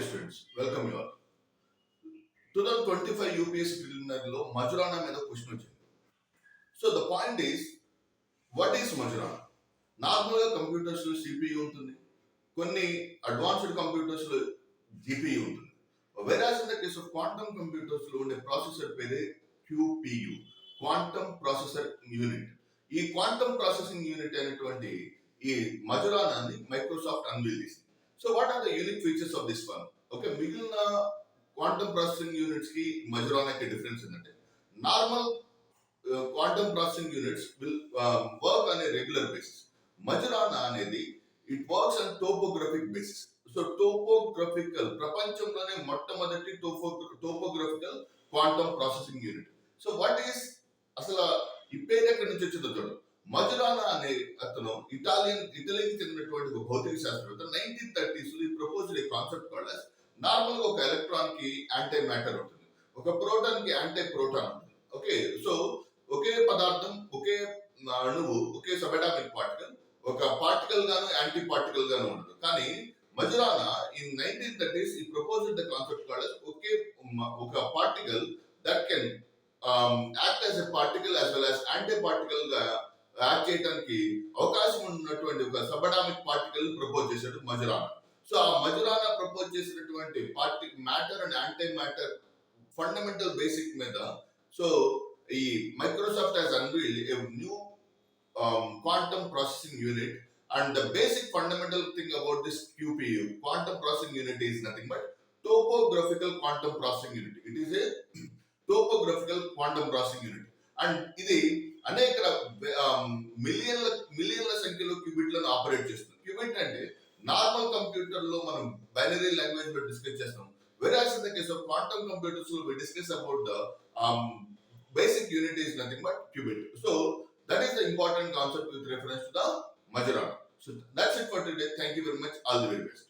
students, welcome you all. 2025 UPSC preliminary లో మజురానా మీద question వచ్చింది. So the point is what is Majorana? Normal గా computers లో CPU ఉంటుంది, కొన్ని అడ్వాన్స్డ్ కంప్యూటర్స్ లో జిపియు ఉంటుంది. Whereas in the case of quantum computers లో ఉండే ప్రాసెసర్ పేరే QPU, క్వాంటమ్ ప్రాసెసర్ యూనిట్. ఈ క్వాంటమ్ ప్రాసెసింగ్ యూనిట్ అయినటువంటి ఈ మజురానాని మైక్రోసాఫ్ట్ అన్వీల్ చేసింది. So what are the unique features of this one? Okay, మిగిలిన క్వాంటమ్ ప్రాసెసింగ్ యూనిట్స్ కి మజురానాకి డిఫరెన్స్ ఏంటంటే, normal quantum processing units will work on a regular basis. Majorana అనేది it works on topographic basis. So topographical, ప్రపంచంలోనే మొట్టమొదటి topographical quantum processing unit. So what is, అసలు ఈ పేరు ఎక్కడి నుంచి వచ్చిందో చూడండి. మజురానా అనే అతను ఇటలీకి చెందినటువంటి ఒక భౌతిక శాస్త్రవేత్త 1930s లో ప్రపోజ్డ్ ఏ కాన్సెప్ట్ కాల్డ్ యాస్, నార్మల్ గా ఒక ఎలక్ట్రాన్ కి యాంటీ మ్యాటర్ ఉంటుంది, ఒక ప్రోటాన్ కి యాంటీ ప్రోటాన్ ఉంటుంది. ఓకే, సో ఒకే పదార్థం, ఒకే అణువు, ఒకే సబడామిక్ పార్టికల్, ఒక పార్టికల్ గాను యాంటీ పార్టికల్ గాను ఉండదు. కానీ మజురానా ఇన్ 1930s ఈ proposed the concept called as, ఒక particle that can act as a particle as well as antiparticle గా యాక్ట్ చేయడానికి అవకాశం ఉన్నటువంటి ఒక సబడామిక్ పార్టికల్ ప్రపోజ్ చేశాడు మజురానా. సో ఆ మజురానా ప్రపోజ్ చేసినటువంటి matter and anti matter fundamental basic మీద, సో ఈ Microsoft has unveiled a new quantum processing unit, and the basic fundamental thing about this QPU, quantum processing unit, is nothing but topographical quantum processing unit. It is a topographical quantum processing unit, and ఇది అనేక మిలియన్ల సంఖ్యలో క్యూబిట్లను operate చేస్తుంది. Cubit అంటే normal computer లో మనం binary language లో discuss చేస్తాం. whereas in the case of quantum computers we discuss about the basic unit is nothing but qubit. So that is the important concept with reference to the Majorana. So that's it for today. Thank you very much. All the very best.